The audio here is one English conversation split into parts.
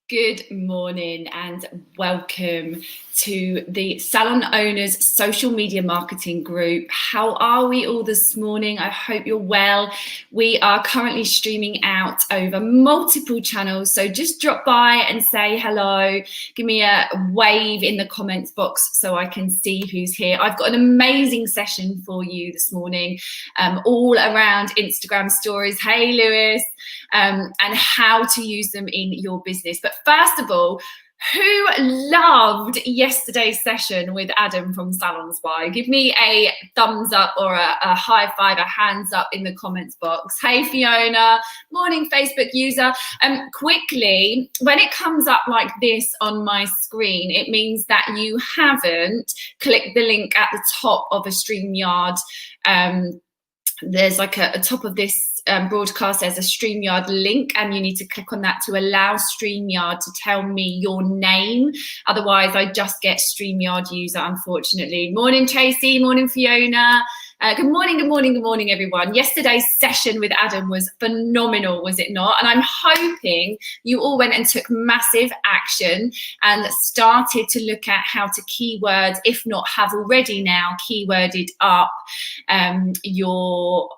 Good morning and welcome to the Salon Owners Social Media Marketing Group. How are we all this morning? I hope you're well. We are currently streaming out over multiple channels, so just drop by and say hello. Give me a wave in the comments box so I can see who's here. I've got an amazing session for you this morning, all around Instagram stories. Hey, Lewis. And how to use them in your business. But first of all, who loved yesterday's session with Adam from Salon Spy? Give me a thumbs up or a high five, a hands up in the comments box. Hey, Fiona. Morning, Facebook user. Quickly, when it comes up like this on my screen, it means that you haven't clicked the link at the top of a StreamYard. There's like a top of this broadcast, there's a StreamYard link, and you need to click on that to allow StreamYard to tell me your name. Otherwise, I just get StreamYard user, unfortunately. Morning, Tracy. Morning, Fiona. Good morning, everyone. Yesterday's session with Adam was phenomenal, was it not? And I'm hoping you all went and took massive action and started to look at how to keyword, if not have already now keyworded up your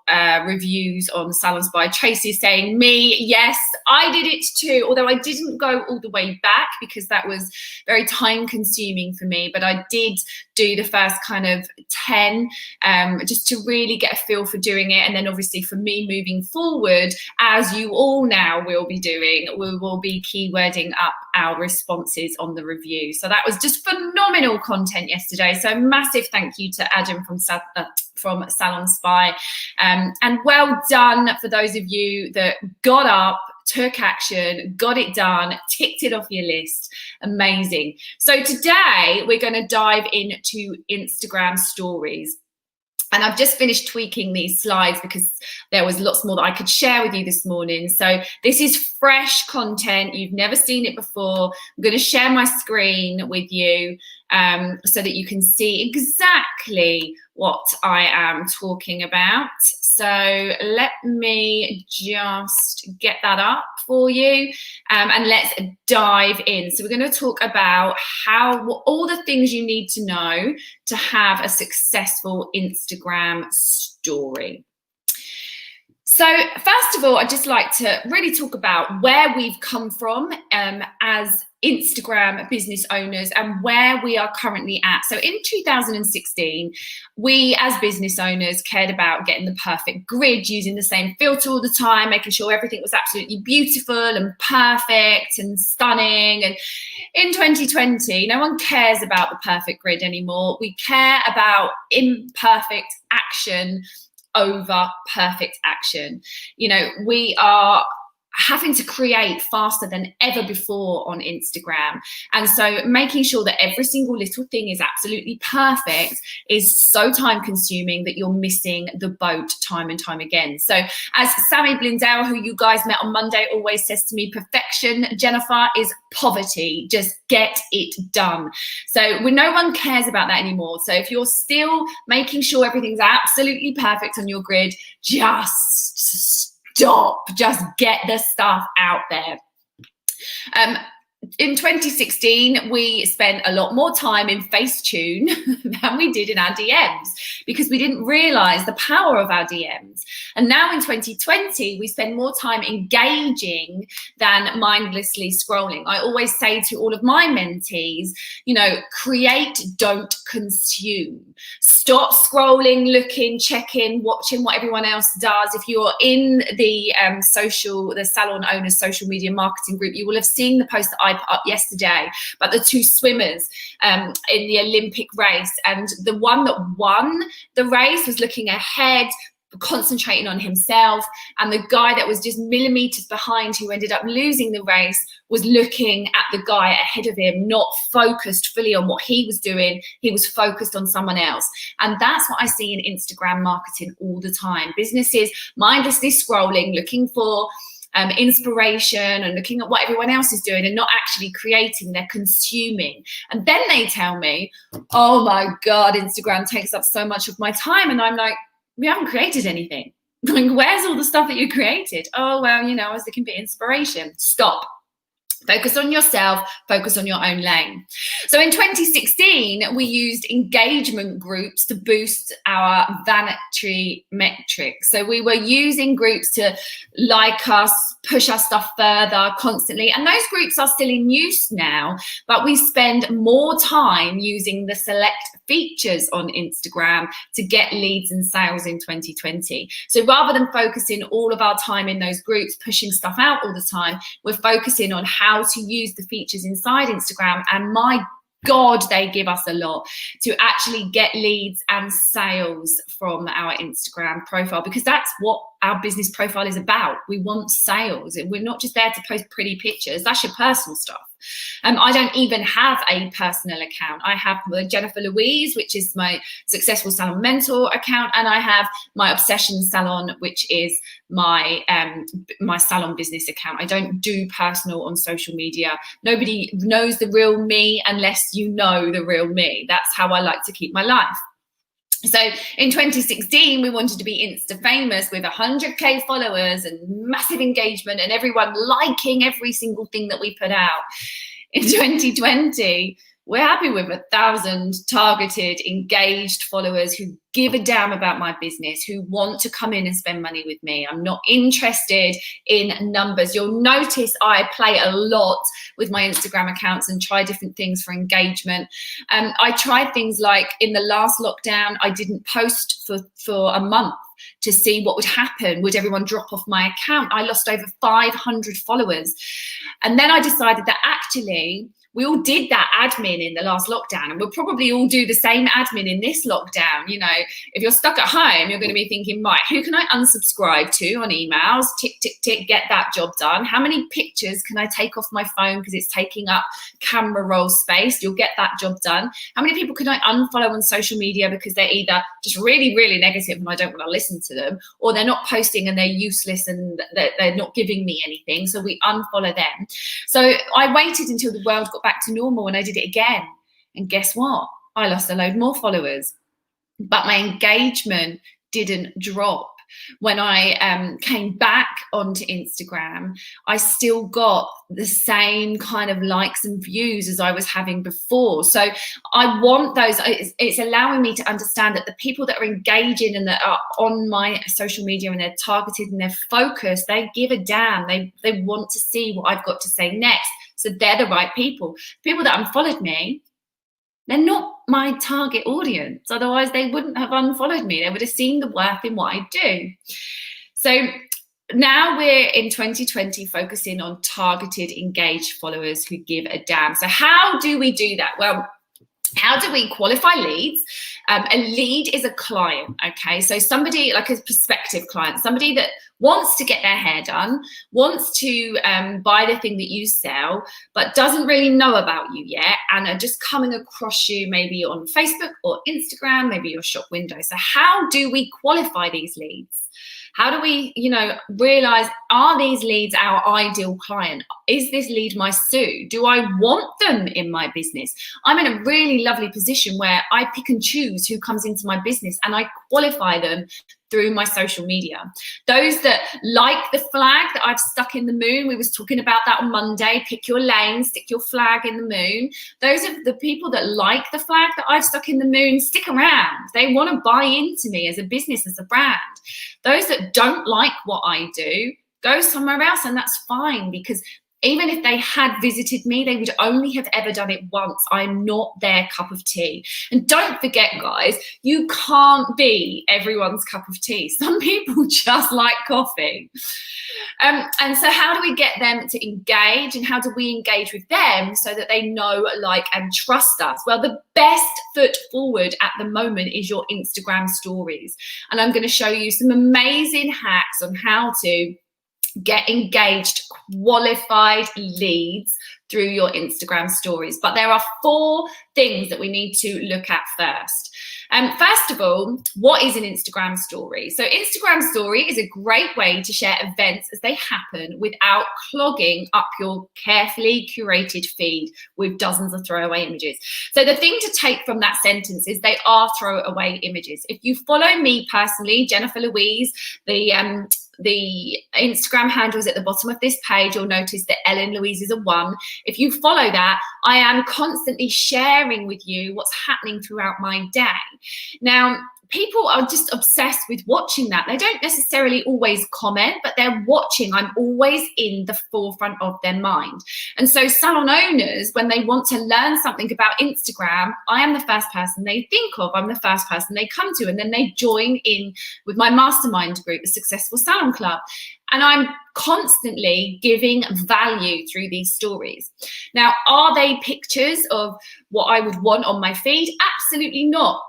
reviews on Salon Spy. Tracy is saying me. Yes, I did it too, although I didn't go all the way back because that was very time consuming for me, but I did do the first kind of 10 just to really get a feel for doing it. And then obviously for me moving forward, as you all now will be doing, we will be keywording up our responses on the review. So that was just phenomenal content yesterday. So massive thank you to Adam from Salon Spy. And well done for those of you that got up, took action, got it done, ticked it off your list. Amazing. So today we're going to dive into Instagram stories. And I've just finished tweaking these slides because there was lots more that I could share with you this morning. So this is fresh content. You've never seen it before. I'm going to share my screen with you so that you can see exactly what I am talking about. So let me just get that up for you and let's dive in. So we're going to talk about all the things you need to know to have a successful Instagram story. So first of all, I'd just like to really talk about where we've come from as Instagram business owners and where we are currently at. So in 2016, we as business owners cared about getting the perfect grid, using the same filter all the time, making sure everything was absolutely beautiful and perfect and stunning. And in 2020, no one cares about the perfect grid anymore. We care about imperfect action over perfect action. You know, we are having to create faster than ever before on Instagram. And so making sure that every single little thing is absolutely perfect is so time consuming that you're missing the boat time and time again. So as Sammy Blindell, who you guys met on Monday, always says to me, perfection, Jennifer, is poverty. Just get it done. So no one cares about that anymore. So if you're still making sure everything's absolutely perfect on your grid, just stop, just get the stuff out there. In 2016, we spent a lot more time in Facetune than we did in our DMs because we didn't realize the power of our DMs. And now in 2020, we spend more time engaging than mindlessly scrolling. I always say to all of my mentees, you know, create, don't consume. Stop scrolling, looking, checking, watching what everyone else does. If you're in the Salon Owners Social Media Marketing Group, you will have seen the post that I put up yesterday about the two swimmers in the Olympic race, and the one that won the race was looking ahead, concentrating on himself, and the guy that was just millimeters behind, who ended up losing the race, was looking at the guy ahead of him, not focused fully on what he was doing. He was focused on someone else. And that's what I see in Instagram marketing all the time. Businesses mindlessly scrolling, looking for inspiration and looking at what everyone else is doing and not actually creating. They're consuming. And then they tell me, oh my God, Instagram takes up so much of my time. And I'm like, we haven't created anything. Like, where's all the stuff that you created? Oh, well, you know, I was looking for inspiration. Stop. Focus on yourself, focus on your own lane. So in 2016, we used engagement groups to boost our vanity metrics. So we were using groups to like us, push our stuff further constantly. And those groups are still in use now, but we spend more time using the select features on Instagram to get leads and sales in 2020. So rather than focusing all of our time in those groups, pushing stuff out all the time, we're focusing on how to use the features inside Instagram. And my God, they give us a lot to actually get leads and sales from our Instagram profile, because that's what our business profile is about. We want sales. We're not just there to post pretty pictures. That's your personal stuff. I don't even have a personal account. I have Jennifer Louise, which is my Successful Salon Mentor account, and I have my Obsession Salon, which is my my salon business account. I don't do personal on social media. Nobody knows the real me unless you know the real me. That's how I like to keep my life. So in 2016, we wanted to be Insta famous with 100K followers and massive engagement and everyone liking every single thing that we put out. In 2020, we're happy with 1,000 targeted, engaged followers who give a damn about my business, who want to come in and spend money with me. I'm not interested in numbers. You'll notice I play a lot with my Instagram accounts and try different things for engagement. I tried things like in the last lockdown, I didn't post for a month to see what would happen. Would everyone drop off my account? I lost over 500 followers. And then I decided that actually, we all did that admin in the last lockdown, and we'll probably all do the same admin in this lockdown. You know, if you're stuck at home, you're going to be thinking, right, who can I unsubscribe to on emails? Tick, tick, tick, get that job done. How many pictures can I take off my phone because it's taking up camera roll space? You'll get that job done. How many people can I unfollow on social media because they're either just really, really negative and I don't want to listen to them, or they're not posting and they're useless and they're not giving me anything, so we unfollow them. So I waited until the world got back to normal and I did it again. And guess what? I lost a load more followers, but my engagement didn't drop. When I came back onto Instagram, I still got the same kind of likes and views as I was having before. So I want those. It's allowing me to understand that the people that are engaging and that are on my social media and they're targeted and they're focused, they give a damn. They want to see what I've got to say next. So they're the right people. People that unfollowed me, they're not my target audience. Otherwise, they wouldn't have unfollowed me. They would have seen the worth in what I do. So now we're in 2020 focusing on targeted, engaged followers who give a damn. So how do we do that? Well, how do we qualify leads? A lead is a client, okay? So somebody like a prospective client, somebody that wants to get their hair done, wants to buy the thing that you sell, but doesn't really know about you yet and are just coming across you maybe on Facebook or Instagram, maybe your shop window. So how do we qualify these leads? How do we, realize, are these leads our ideal client? Is this lead my Sue? Do I want them in my business? I'm in a really lovely position where I pick and choose who comes into my business and I qualify them through my social media. Those that like the flag that I've stuck in the moon, we was talking about that on Monday, pick your lane, stick your flag in the moon. Those are the people that like the flag that I've stuck in the moon, stick around. They want to buy into me as a business, as a brand. Those that don't like what I do, go somewhere else, and that's fine, because even if they had visited me, they would only have ever done it once. I'm not their cup of tea. And don't forget, guys, you can't be everyone's cup of tea. Some people just like coffee. And so how do we get them to engage, and how do we engage with them so that they know, like, and trust us? Well, the best foot forward at the moment is your Instagram stories. And I'm going to show you some amazing hacks on how to get engaged, qualified leads through your Instagram stories. But there are 4 things that we need to look at first. First of all, what is an Instagram story? So Instagram story is a great way to share events as they happen without clogging up your carefully curated feed with dozens of throwaway images. So the thing to take from that sentence is they are throwaway images. If you follow me personally, Jennifer Louise, the the Instagram handle is at the bottom of this page. You'll notice that Ellen Louise is a 1. If you follow that, I am constantly sharing with you what's happening throughout my day. Now, people are just obsessed with watching that. They don't necessarily always comment, but they're watching. I'm always in the forefront of their mind. And so salon owners, when they want to learn something about Instagram, I am the first person they think of. I'm the first person they come to. And then they join in with my mastermind group, the Successful Salon Club. And I'm constantly giving value through these stories. Now, are they pictures of what I would want on my feed? Absolutely not.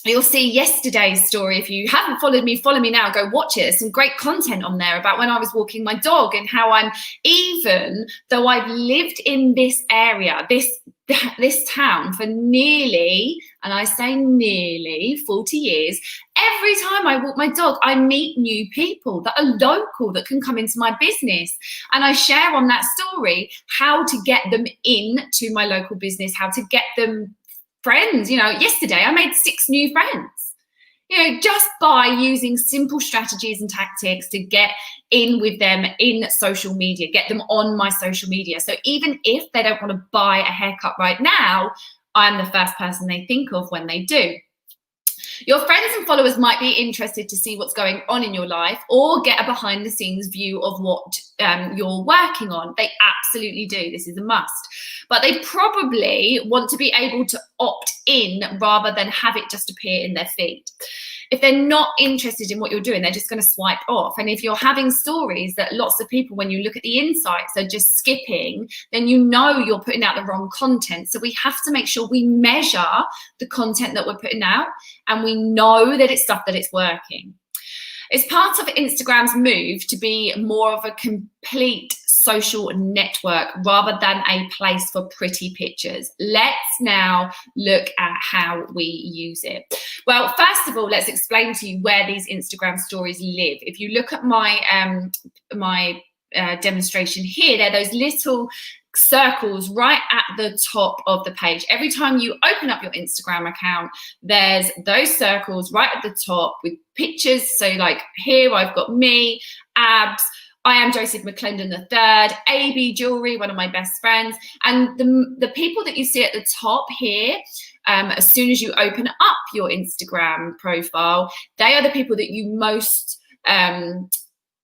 You'll see yesterday's story. If you haven't followed me, follow me now, go watch it. There's some great content on there about when I was walking my dog and how I'm, even though I've lived in this area, this town for nearly, and I say nearly 40 years, every time I walk my dog, I meet new people that are local that can come into my business. And I share on that story how to get them into my local business, how to get them friends. Yesterday I made 6 new friends, just by using simple strategies and tactics to get in with them in social media, get them on my social media. So even if they don't want to buy a haircut right now, I'm the first person they think of when they do. Your friends and followers might be interested to see what's going on in your life or get a behind the scenes view of what you're working on. They absolutely do. This is a must. But they probably want to be able to opt in rather than have it just appear in their feed. If they're not interested in what you're doing, they're just going to swipe off. And if you're having stories that lots of people, when you look at the insights, are just skipping, then you're putting out the wrong content. So we have to make sure we measure the content that we're putting out and we know that it's stuff that it's working. It's part of Instagram's move to be more of a complete social network rather than a place for pretty pictures. Let's now look at how we use it. Well, first of all, let's explain to you where these Instagram stories live. If you look at my demonstration here, there are those little circles right at the top of the page. Every time you open up your Instagram account, there's those circles right at the top with pictures. So like here I've got me, abs, I am Joseph McClendon III, AB Jewelry, one of my best friends. And the people that you see at the top here, as soon as you open up your Instagram profile, they are the people that you most,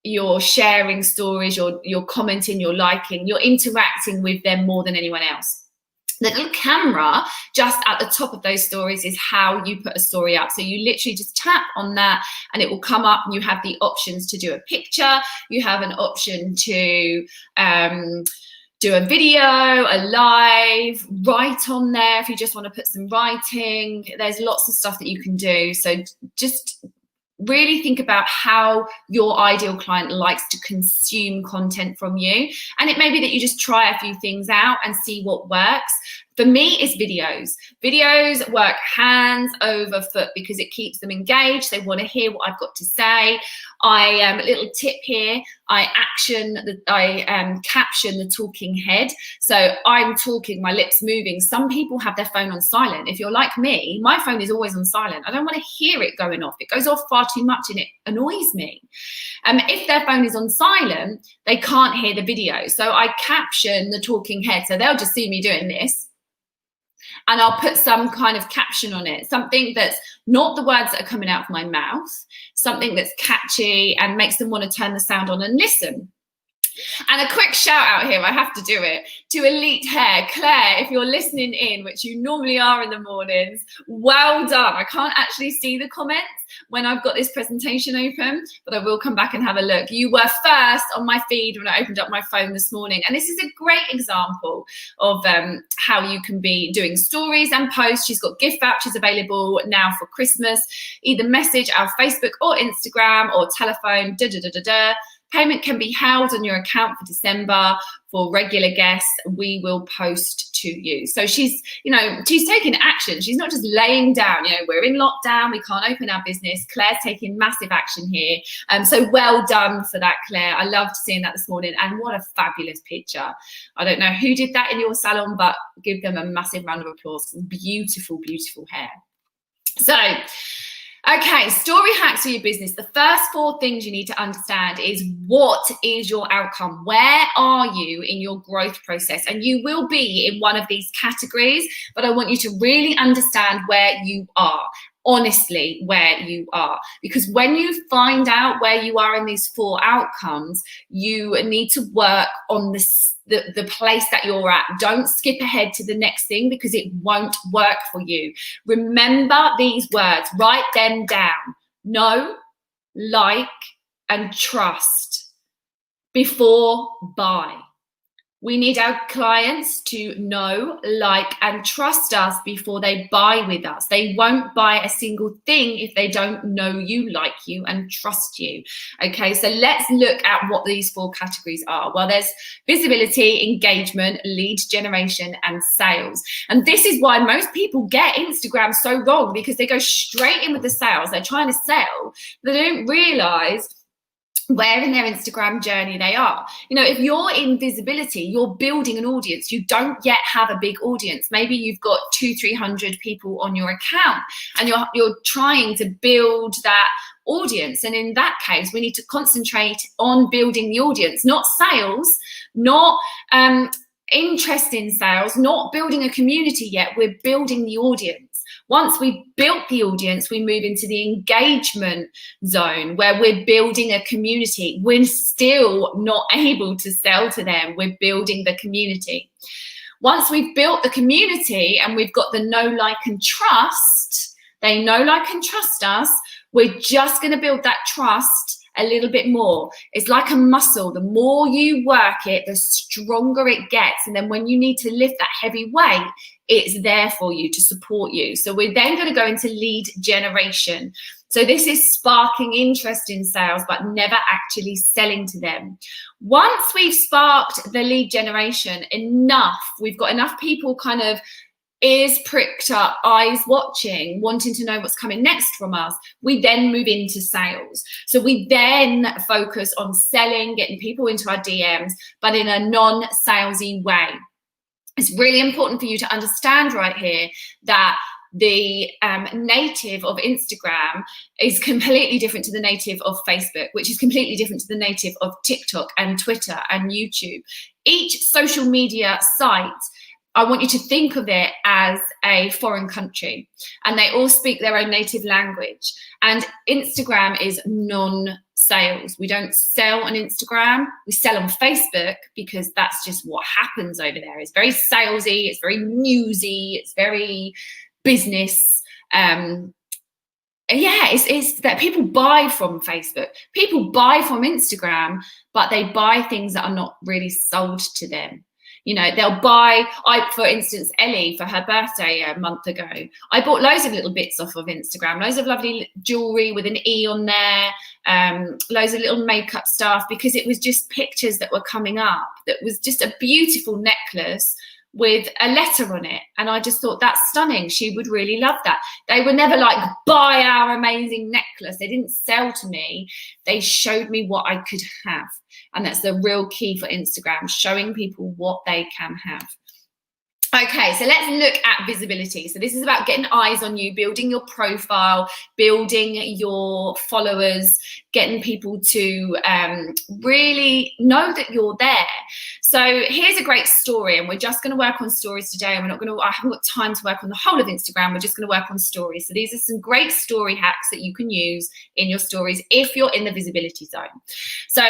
you're sharing stories, you're commenting, you're liking, you're interacting with them more than anyone else. The little camera just at the top of those stories is how you put a story up. So you literally just tap on that and it will come up and you have the options to do a picture. You have an option to do a video, a live, write on there if you just want to put some writing. There's lots of stuff that you can do. So just really think about how your ideal client likes to consume content from you. And it may be that you just try a few things out and see what works. For me, it's videos. Videos work hands over foot because it keeps them engaged. They want to hear what I've got to say. A little tip here, I caption the talking head. So I'm talking, my lips moving. Some people have their phone on silent. If you're like me, my phone is always on silent. I don't want to hear it going off. It goes off far too much and it annoys me. If their phone is on silent, they can't hear the video. So I caption the talking head. So they'll just see me doing this. And I'll put some kind of caption on it, something that's not the words that are coming out of my mouth, something that's catchy and makes them want to turn the sound on and listen. And a quick shout out here, I have to do it, to Elite Hair. Claire, if you're listening in, which you normally are in the mornings, well done. I can't actually see the comments when I've got this presentation open, but I will come back and have a look. You were first on my feed when I opened up my phone this morning. And this is a great example of how you can be doing stories and posts. She's got gift vouchers available now for Christmas. Either message our Facebook or Instagram or telephone, Payment can be held on your account for December. For regular guests, we will post to you. So she's taking action. She's not just laying down, we're in lockdown, we can't open our business. Claire's taking massive action here. So well done for that, Claire. I loved seeing that this morning. And what a fabulous picture. I don't know who did that in your salon, but give them a massive round of applause. Beautiful, beautiful hair. So, Okay, story hacks for your business. The first 4 things you need to understand is, what is your outcome? Where are you in your growth process? And you will be in one of these categories, but I want you to really understand where you are. Honestly, where you are. Because when you find out where you are in these 4 outcomes, you need to work on the place that you're at. Don't skip ahead to the next thing, because it won't work for you. Remember these words, write them down. Know, like, and trust before buy. We need our clients to know, like, and trust us before they buy with us. They won't buy a single thing if they don't know you, like you, and trust you. Okay, so let's look at what these 4 categories are. Well, there's visibility, engagement, lead generation, and sales. And this is why most people get Instagram so wrong, because they go straight in with the sales. They're trying to sell, but they don't realize where in their Instagram journey they are. You know, if you're in visibility, you're building an audience. You don't yet have a big audience. Maybe you've got 200-300 people on your account, and you're trying to build that audience. And in that case, we need to concentrate on building the audience, not sales, not interest in sales, not building a community yet. We're building the audience. Once we've built the audience, we move into the engagement zone, where we're building a community. We're still not able to sell to them. We're building the community. Once we've built the community and we've got the know, like, and trust, they know, like, and trust us, we're just going to build that trust a little bit more. It's like a muscle. The more you work it, the stronger it gets. And then when you need to lift that heavy weight, it's there for you to support you. So we're then going to go into lead generation. So this is sparking interest in sales, but never actually selling to them. Once we've sparked the lead generation enough, we've got enough people kind of ears pricked up, eyes watching, wanting to know what's coming next from us, we then move into sales. So we then focus on selling, getting people into our DMs, but in a non-salesy way. It's really important for you to understand right here that the native of Instagram is completely different to the native of Facebook, which is completely different to the native of TikTok and Twitter and YouTube. Each social media site, I want you to think of it as a foreign country, and they all speak their own native language. And Instagram is non-sales. We don't sell on Instagram. We sell on Facebook, because that's just what happens over there. It's very salesy. It's very newsy. It's very business. It's that people buy from Facebook. People buy from Instagram, but they buy things that are not really sold to them. You know, they'll buy, for instance, Ellie, for her birthday a month ago, I bought loads of little bits off of Instagram, loads of lovely jewelry with an E on there, loads of little makeup stuff, because it was just pictures that were coming up. That was just a beautiful necklace with a letter on it. And I just thought, that's stunning. She would really love that. They were never like, buy our amazing necklace. They didn't sell to me. They showed me what I could have. And that's the real key for Instagram, showing people what they can have. Okay, so let's look at visibility. So this is about getting eyes on you, building your profile, building your followers, getting people to really know that you're there. So here's a great story, and we're just going to work on stories today. And I haven't got time to work on the whole of Instagram. We're just going to work on stories. So these are some great story hacks that you can use in your stories if you're in the visibility zone. So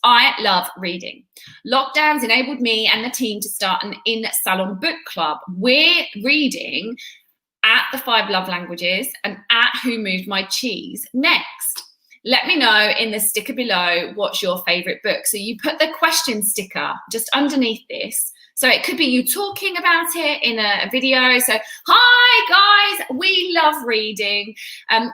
I love reading. Lockdowns enabled me and the team to start an in-salon book club. We're reading at the 5 Love Languages and at Who Moved My Cheese next. Let me know in the sticker below what's your favorite book. So you put the question sticker just underneath this. So it could be you talking about it in a video. So, hi guys, we love reading.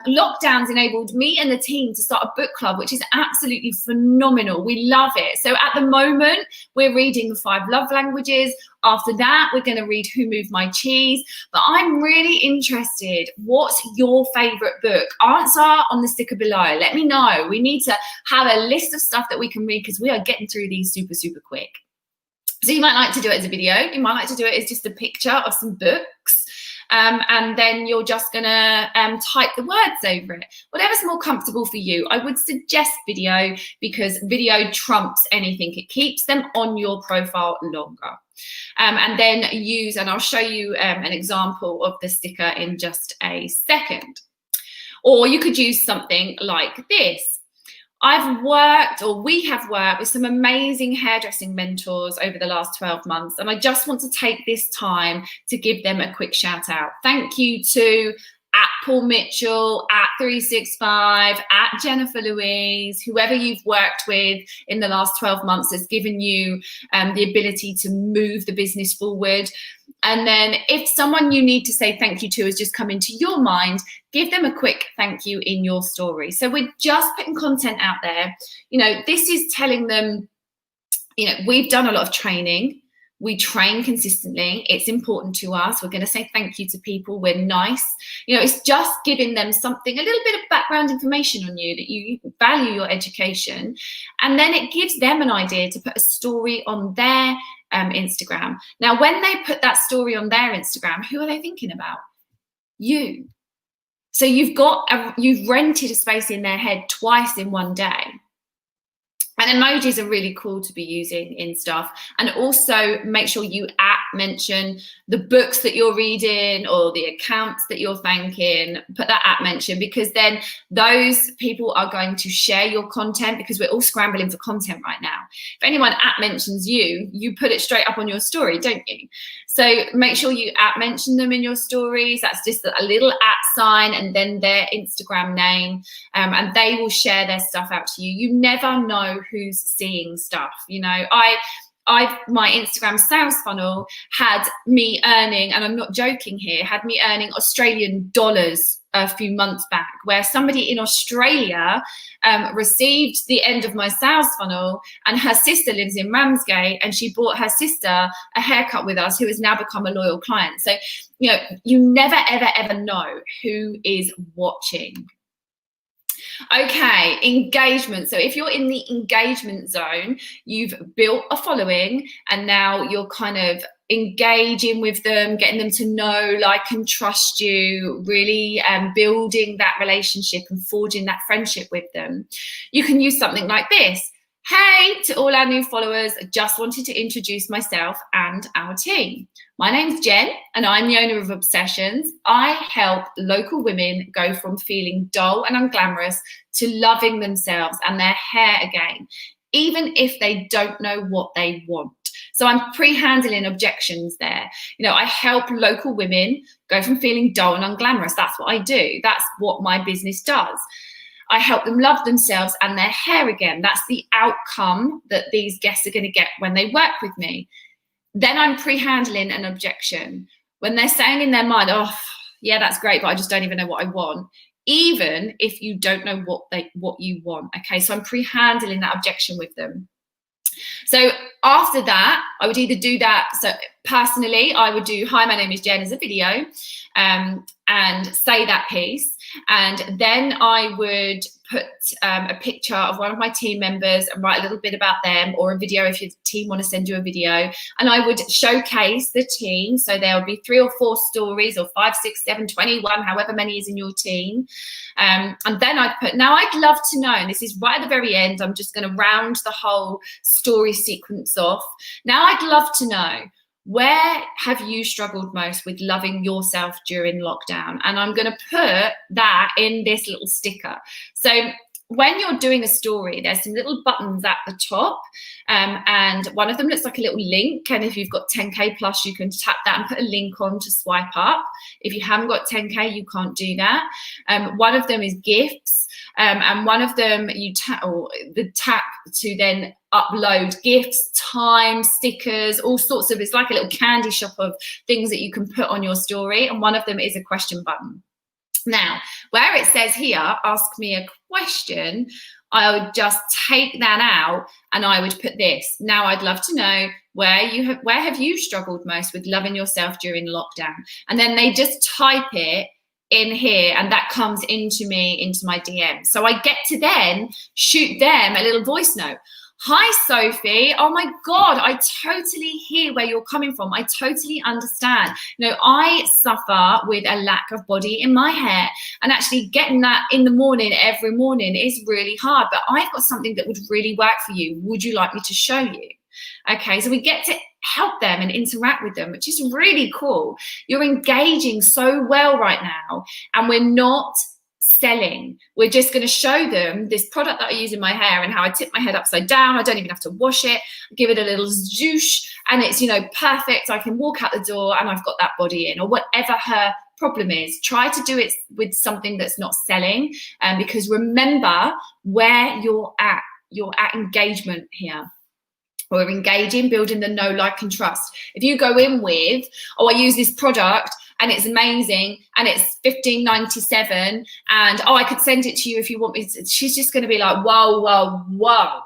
Lockdowns enabled me and the team to start a book club, which is absolutely phenomenal. We love it. So at the moment, we're reading the 5 Love Languages. After that, we're going to read Who Moved My Cheese. But I'm really interested, what's your favorite book? Answer on the sticker below. Let me know. We need to have a list of stuff that we can read, because we are getting through these super, super quick. So you might like to do it as a video. You might like to do it as just a picture of some books. and then you're just gonna type the words over it. Whatever's more comfortable for you. I would suggest video because video trumps anything. It keeps them on your profile longer. And then use, and I'll show you an example of the sticker in just a second. Or you could use something like this. We have worked with some amazing hairdressing mentors over the last 12 months, and I just want to take this time to give them a quick shout out. Thank you to Paul Mitchell, @365, Jennifer Louise, whoever you've worked with in the last 12 months has given you the ability to move the business forward. And then if someone you need to say thank you to has just come into your mind, give them a quick thank you in your story. So we're just putting content out there. You know, this is telling them, you know, we've done a lot of training. We train consistently. It's important to us. We're going to say thank you to people. We're nice. You know, it's just giving them something, a little bit of background information on you, that you value your education. And then it gives them an idea to put a story on their Instagram. Now, when they put that story on their Instagram, who are they thinking about? You. So you've rented a space in their head twice in one day. And emojis are really cool to be using in stuff. And also make sure you mention the books that you're reading or the accounts that you're thanking. Put that mention, because then those people are going to share your content, because we're all scrambling for content right now. If anyone mentions you, you put it straight up on your story, don't you? So make sure you mention them in your stories. That's just a little sign and then their Instagram name, and they will share their stuff out to you. You never know who's seeing stuff. You know, my Instagram sales funnel had me earning, and I'm not joking here, had me earning Australian dollars a few months back, where somebody in Australia received the end of my sales funnel, and her sister lives in Ramsgate, and she bought her sister a haircut with us, who has now become a loyal client. So, you know, you never, ever, ever know who is watching. Okay, engagement. So if you're in the engagement zone, you've built a following, and now you're kind of engaging with them, getting them to know, like, and trust you, really building that relationship and forging that friendship with them. You can use something like this. Hey, to all our new followers, I just wanted to introduce myself and our team. My name's Jen, and I'm the owner of Obsessions. I help local women go from feeling dull and unglamorous to loving themselves and their hair again, even if they don't know what they want. So I'm pre-handling objections there. You know, I help local women go from feeling dull and unglamorous. That's what I do. That's what my business does. I help them love themselves and their hair again. That's the outcome that these guests are going to get when they work with me. Then I'm pre-handling an objection. When they're saying in their mind, oh, yeah, that's great, but I just don't even know what I want. Even if you don't know what you want. Okay, so I'm pre-handling that objection with them. So after that, I would either do that. So personally, I would do, hi, my name is Jen, as a video, and say that piece. And then I would put a picture of one of my team members and write a little bit about them, or a video if your team want to send you a video. And I would showcase the team. So there will be 3 or 4 stories, or 5, 6, 7, 21, however many is in your team. And then I'd put, now I'd love to know, and this is right at the very end, I'm just going to round the whole story sequence off. Now I'd love to know, where have you struggled most with loving yourself during lockdown? And I'm going to put that in this little sticker. So when you're doing a story, there's some little buttons at the top, and one of them looks like a little link. And if you've got 10K plus, you can tap that and put a link on to swipe up. If you haven't got 10K, you can't do that. One of them is gifts. And one of them you tap to then upload gifts, time, stickers, all sorts of, it's like a little candy shop of things that you can put on your story. And one of them is a question button. Now, where it says here, ask me a question, I would just take that out and I would put this. Now, I'd love to know where have you struggled most with loving yourself during lockdown? And then they just type it in here, and that comes into my DM. So I get to then shoot them a little voice note. Hi, Sophie. Oh my God, I totally hear where you're coming from. I totally understand. You know, I suffer with a lack of body in my hair, and actually getting that in the morning, every morning, is really hard. But I've got something that would really work for you. Would you like me to show you? Okay, so we get to help them and interact with them, which is really cool. You're engaging so well right now, and we're not selling. We're just going to show them this product that I use in my hair and how I tip my head upside down. I don't even have to wash it. Give it a little zhoosh and it's, you know, perfect. I can walk out the door and I've got that body in, or whatever her problem is. Try to do it with something that's not selling, because remember where you're at. You're at engagement here. We're engaging, building the know, like, and trust. If you go in with, oh, I use this product and it's amazing and it's $15.97 and, oh, I could send it to you if you want me to, she's just going to be like, whoa, whoa, whoa.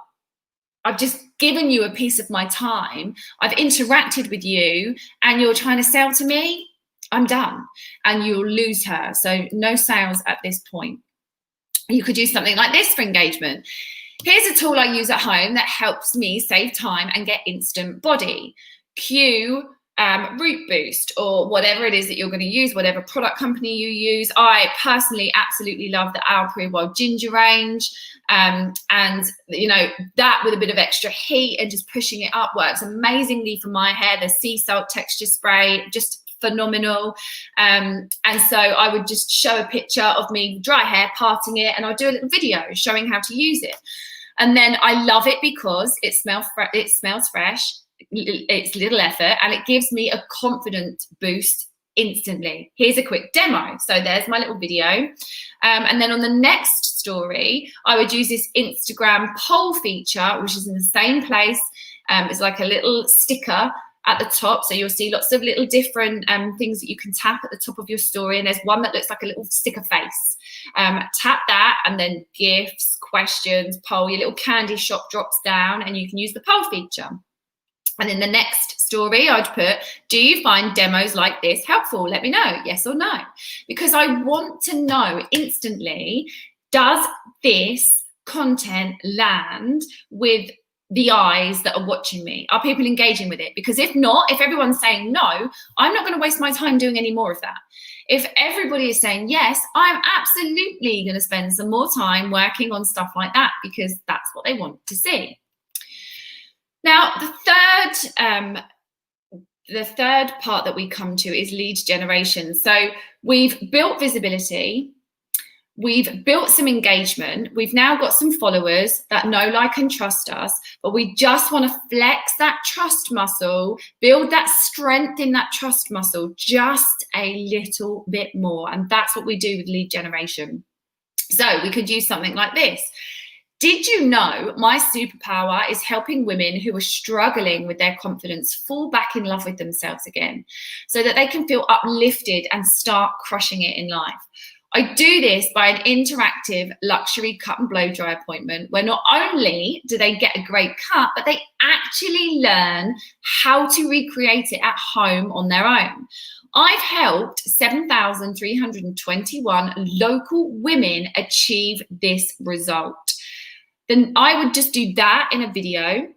I've just given you a piece of my time. I've interacted with you and you're trying to sell to me. I'm done. And you'll lose her. So no sales at this point. You could use something like this for engagement. Here's a tool I use at home that helps me save time and get instant body. Cue Root Boost, or whatever it is that you're going to use, whatever product company you use. I personally absolutely love the Our Pure Wild Ginger range. And, you know, that with a bit of extra heat and just pushing it up works amazingly for my hair. The sea salt texture spray, just phenomenal. And so I would just show a picture of me dry hair, parting it, and I'll do a little video showing how to use it. And then I love it because it smells fresh, it's little effort, and it gives me a confidence boost instantly. Here's a quick demo. So there's my little video. And then on the next story, I would use this Instagram poll feature, which is in the same place. It's like a little sticker at the top, so you'll see lots of little different things that you can tap at the top of your story, and there's one that looks like a little sticker face. Tap that, and then gifts, questions, poll, your little candy shop drops down, and you can use the poll feature. And in the next story, I'd put, do you find demos like this helpful? Let me know, yes or no. Because I want to know instantly, does this content land with the eyes that are watching me? Are people engaging with it? Because if not, if everyone's saying no, I'm not going to waste my time doing any more of that. If everybody is saying yes, I'm absolutely going to spend some more time working on stuff like that, because that's what they want to see. Now, the third part that we come to is lead generation. So we've built visibility. We've built some engagement. We've now got some followers that know, like, and trust us, but we just want to flex that trust muscle, build that strength in that trust muscle just a little bit more. And that's what we do with lead generation. So we could use something like this. Did you know my superpower is helping women who are struggling with their confidence fall back in love with themselves again, so that they can feel uplifted and start crushing it in life? I do this by an interactive luxury cut and blow dry appointment where not only do they get a great cut, but they actually learn how to recreate it at home on their own. I've helped 7,321 local women achieve this result. Then I would just do that in a video.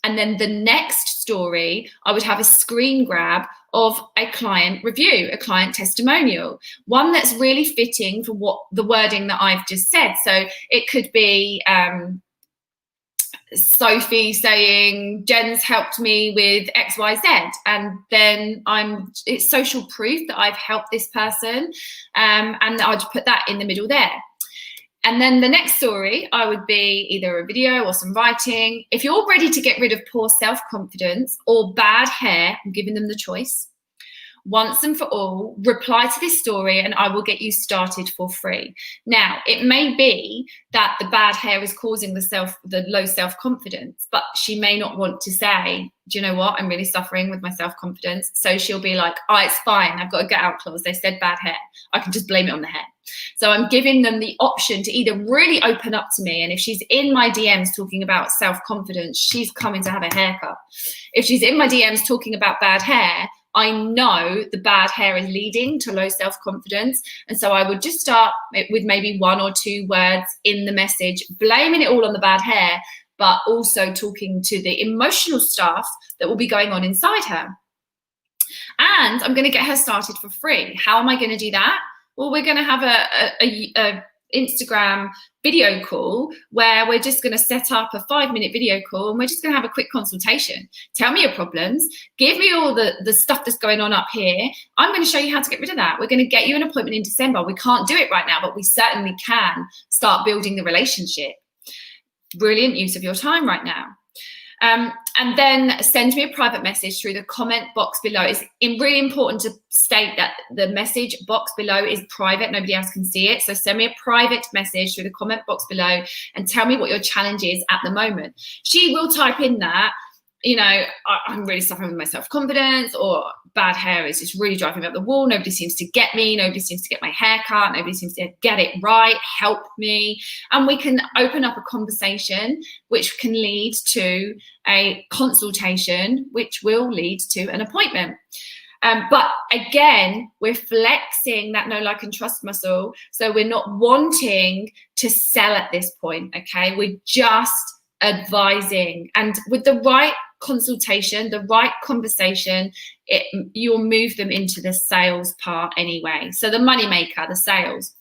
And then the next story, I would have a screen grab of a client review, a client testimonial, one that's really fitting for what the wording that I've just said. So it could be Sophie saying, Jen's helped me with XYZ. And then it's social proof that I've helped this person. And I'd put that in the middle there. And then the next story, I would be either a video or some writing. If you're ready to get rid of poor self-confidence or bad hair, I'm giving them the choice. Once and for all, reply to this story and I will get you started for free. Now, it may be that the bad hair is causing the low self-confidence, but she may not want to say, do you know what? I'm really suffering with my self-confidence. So she'll be like, oh, it's fine. I've got a get out clause. They said bad hair. I can just blame it on the hair. So I'm giving them the option to either really open up to me. And if she's in my DMs talking about self-confidence, she's coming to have a haircut. If she's in my DMs talking about bad hair, I know the bad hair is leading to low self-confidence. And so I would just start with maybe one or two words in the message, blaming it all on the bad hair, but also talking to the emotional stuff that will be going on inside her. And I'm going to get her started for free. How am I going to do that? Well, we're going to have a Instagram video call where we're just going to set up a 5-minute video call, and we're just going to have a quick consultation. Tell me your problems, give me all the stuff that's going on up here. I'm going to show you how to get rid of that. We're going to get you an appointment in December. We can't do it right now, but we certainly can start building the relationship. Brilliant use of your time right now. And then send me a private message through the comment box below. It's really important to state that the message box below is private. Nobody else can see it. So send me a private message through the comment box below and tell me what your challenge is at the moment. She will type in that, you know, I'm really suffering with my self-confidence, or bad hair is just really driving me up the wall. Nobody seems to get me. Nobody seems to get my hair cut. Nobody seems to get it right. Help me. And we can open up a conversation which can lead to a consultation, which will lead to an appointment. But again, we're flexing that know, like, and trust muscle. So we're not wanting to sell at this point, okay? We're just advising. And with the right consultation, the right conversation, you'll move them into the sales part anyway. So the money maker, the sales.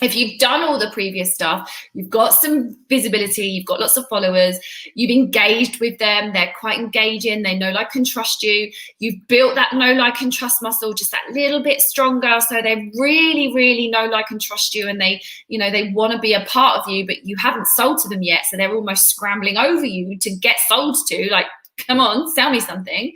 If you've done all the previous stuff, you've got some visibility, you've got lots of followers, you've engaged with them, they're quite engaging, they know, like, and trust you, you've built that know, like, and trust muscle just that little bit stronger, so they really, really know, like, and trust you, and they, you know, they want to be a part of you, but you haven't sold to them yet, so they're almost scrambling over you to get sold to, like, come on, sell me something.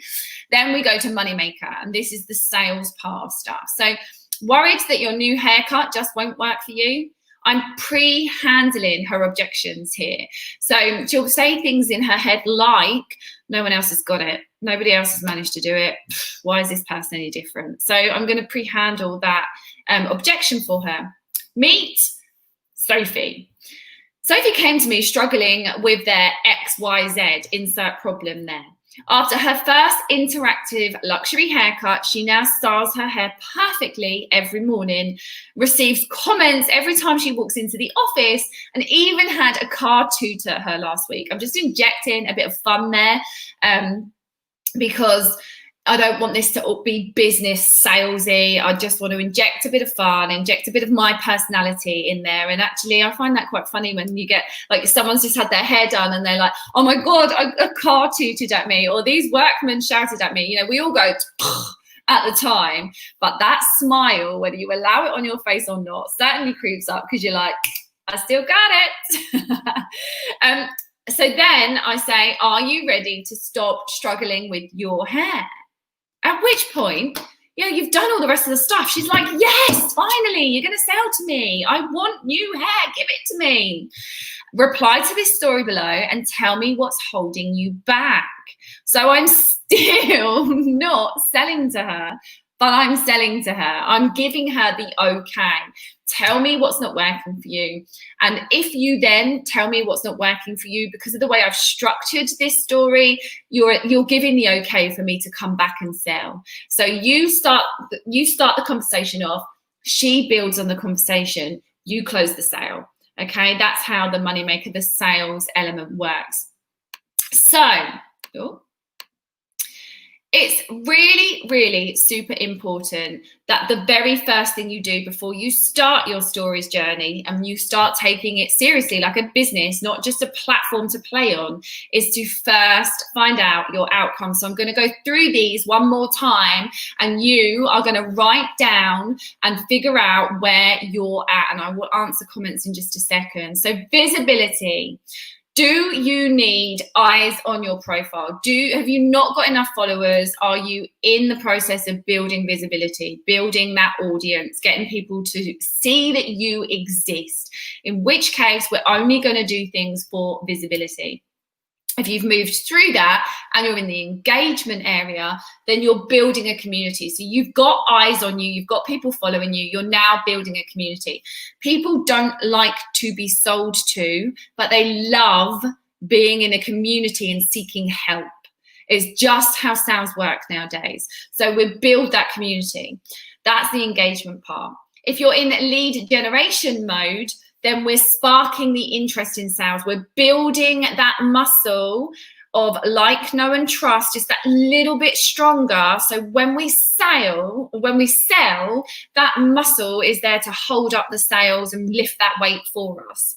Then we go to moneymaker, and this is the sales part of stuff. So worried that your new haircut just won't work for you? I'm pre-handling her objections here. So she'll say things in her head like, no one else has got it. Nobody else has managed to do it. Why is this person any different? So I'm going to pre-handle that objection for her. Meet Sophie. Sophie came to me struggling with their XYZ, insert problem there. After her first interactive luxury haircut, she now styles her hair perfectly every morning, receives comments every time she walks into the office, and even had a car tutor her last week. I'm just injecting a bit of fun there because I don't want this to be business salesy. I just want to inject a bit of fun, inject a bit of my personality in there. And actually, I find that quite funny when you get, like, someone's just had their hair done and they're like, oh my God, a car tooted at me, or these workmen shouted at me. You know, we all go at the time, but that smile, whether you allow it on your face or not, certainly creeps up because you're like, I still got it. So then I say, are you ready to stop struggling with your hair? At which point, you know, you've done all the rest of the stuff. She's like, yes, finally, you're going to sell to me. I want new hair. Give it to me. Reply to this story below and tell me what's holding you back. So I'm still not selling to her, but I'm selling to her. I'm giving her the okay. Tell me what's not working for you. And if you then tell me what's not working for you, because of the way I've structured this story, you're giving the okay for me to come back and sell. So you start the conversation off. She builds on the conversation. You close the sale. Okay, that's how the moneymaker, the sales element works. So, it's really, really super important that the very first thing you do before you start your stories journey and you start taking it seriously like a business, not just a platform to play on, is to first find out your outcome. So I'm going to go through these one more time, and you are going to write down and figure out where you're at. And I will answer comments in just a second. So visibility. Do you need eyes on your profile? Have you not got enough followers? Are you in the process of building visibility, building that audience, getting people to see that you exist? In which case, we're only going to do things for visibility. If you've moved through that and you're in the engagement area, then you're building a community. So you've got eyes on you, you've got people following you, you're now building a community. People don't like to be sold to, but they love being in a community and seeking help. It's just how sales work nowadays. So we build that community. That's the engagement part. If you're in lead generation mode, then we're sparking the interest in sales. We're building that muscle of like, know, and trust, just that little bit stronger. So when we sell, that muscle is there to hold up the sales and lift that weight for us.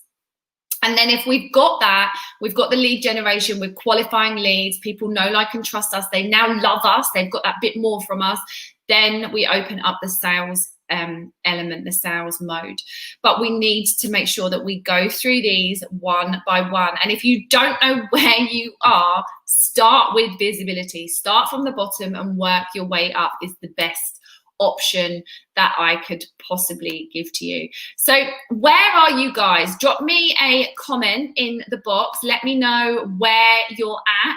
And then if we've got that, we've got the lead generation, we're qualifying leads, people know, like, and trust us, they now love us, they've got that bit more from us, then we open up the sales element, the sales mode. But we need to make sure that we go through these one by one. And if you don't know where you are, start with visibility. Start from the bottom and work your way up is the best option that I could possibly give to you. So where are you guys? Drop me a comment in the box. Let me know where you're at.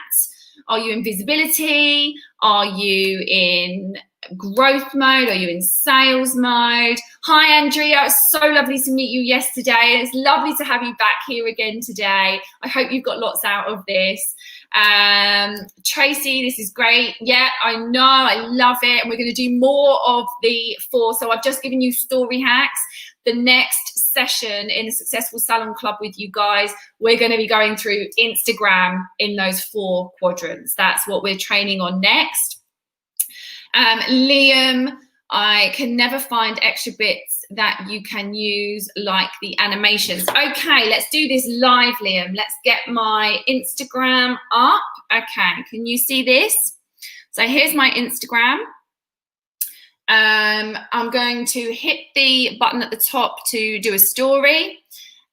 Are you in visibility? Are you in growth mode? Are you in sales mode? Hi, Andrea. It's so lovely to meet you yesterday. It's lovely to have you back here again today. I hope you've got lots out of this. Tracy, this is great. Yeah, I know. I love it. And we're going to do more of the 4. So I've just given you story hacks. The next session in the Successful Salon Club with you guys, we're going to be going through Instagram in those 4 quadrants. That's what we're training on next. Liam, I can never find extra bits that you can use, like the animations. Okay, let's do this live, Liam. Let's get my Instagram up. Okay, can you see this? So here's my Instagram. I'm going to hit the button at the top to do a story.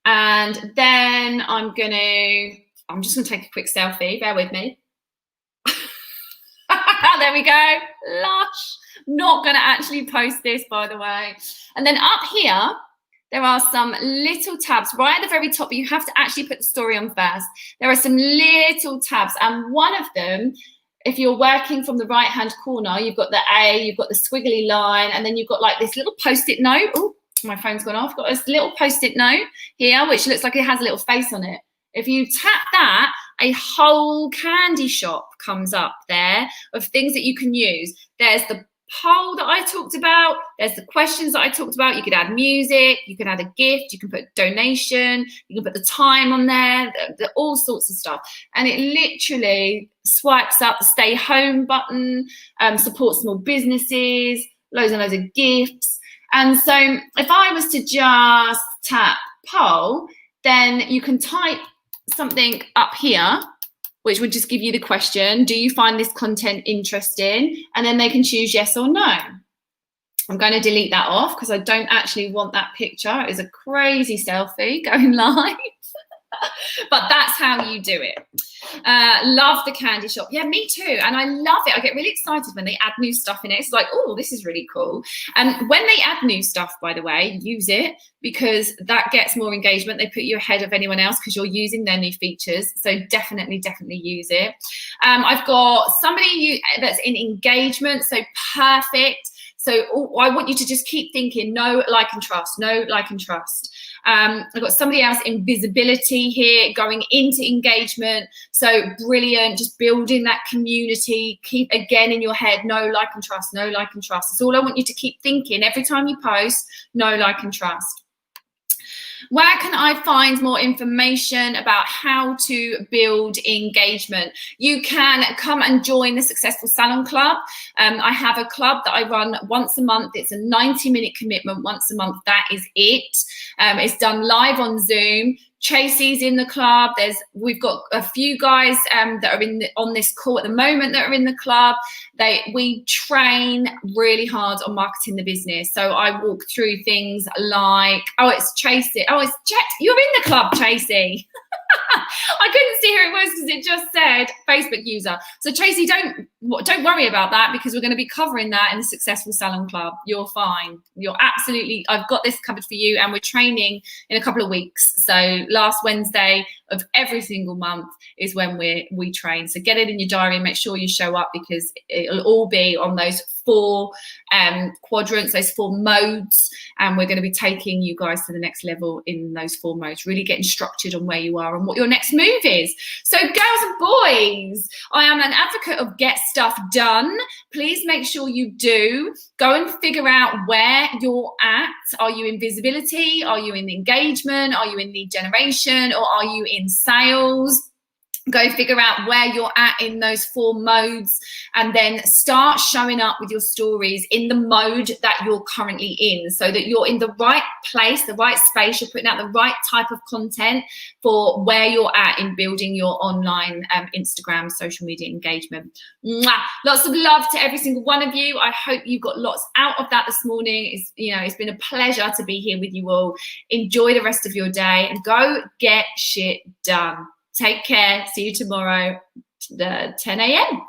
And then I'm just gonna take a quick selfie, bear with me. There we go, lush. Not gonna actually post this, by the way. And then up here, there are some little tabs right at the very top, but you have to actually put the story on first. There are some little tabs, and one of them, if you're working from the right-hand corner, you've got the A, you've got the squiggly line, and then you've got like this little Post-it note. Oh, my phone's gone off. Got this little Post-it note here, which looks like it has a little face on it. If you tap that, a whole candy shop comes up there of things that you can use. There's the poll that I talked about. There's the questions that I talked about. You could add music. You can add a gift. You can put donation. You can put the time on there. All sorts of stuff. And it literally swipes up the stay home button, supports small businesses, loads and loads of gifts. And so if I was to just tap poll, then you can type something up here, which would just give you the question, do you find this content interesting? And then they can choose yes or no. I'm going to delete that off because I don't actually want that picture. It is a crazy selfie going live. But that's how you do it. Love the candy shop. Yeah, me too. And I love it. I get really excited when they add new stuff in it. It's like, oh, this is really cool. And when they add new stuff, by the way, use it because that gets more engagement. They put you ahead of anyone else because you're using their new features. So definitely use it. I've got somebody that's in engagement. So perfect. So I want you to just keep thinking, know, like, and trust. Know, like, and trust. I've got somebody else in visibility here going into engagement. So brilliant, just building that community. Keep again in your head, know, like, and trust, know, like, and trust. It's all I want you to keep thinking every time you post, know, like, and trust. Where can I find more information about how to build engagement? You can come and join the Successful Salon Club. I have a club that I run once a month. It's a 90-minute commitment once a month. That is it. It's done live on Zoom. Tracy's in the club. We've got a few guys that are on this call at the moment that are in the club. We train really hard on marketing the business. So I walk through things like, oh, it's Tracy. Oh, it's you're in the club, Tracy. I couldn't see who it was because it just said Facebook user. So Tracy, don't worry about that because we're going to be covering that in the Successful Salon Club. You're fine. You're absolutely, I've got this covered for you, and we're training in a couple of weeks. So last Wednesday of every single month is when we train. So get it in your diary and make sure you show up, because it'll all be on those 4 quadrants, those 4 modes, and we're going to be taking you guys to the next level in those 4 modes, really getting structured on where you are and what your next move is. So girls and boys, I am an advocate of get stuff done. Please make sure you do. Go and figure out where you're at. Are you in visibility? Are you in engagement? Are you in lead generation? Or are you in sales? Go figure out where you're at in those 4 modes, and then start showing up with your stories in the mode that you're currently in, so that you're in the right place, the right space, you're putting out the right type of content for where you're at in building your online Instagram social media engagement. Mwah! Lots of love to every single one of you. I hope you got lots out of that this morning. It's been a pleasure to be here with you all. Enjoy the rest of your day and go get shit done. Take care. See you tomorrow, 10 a.m.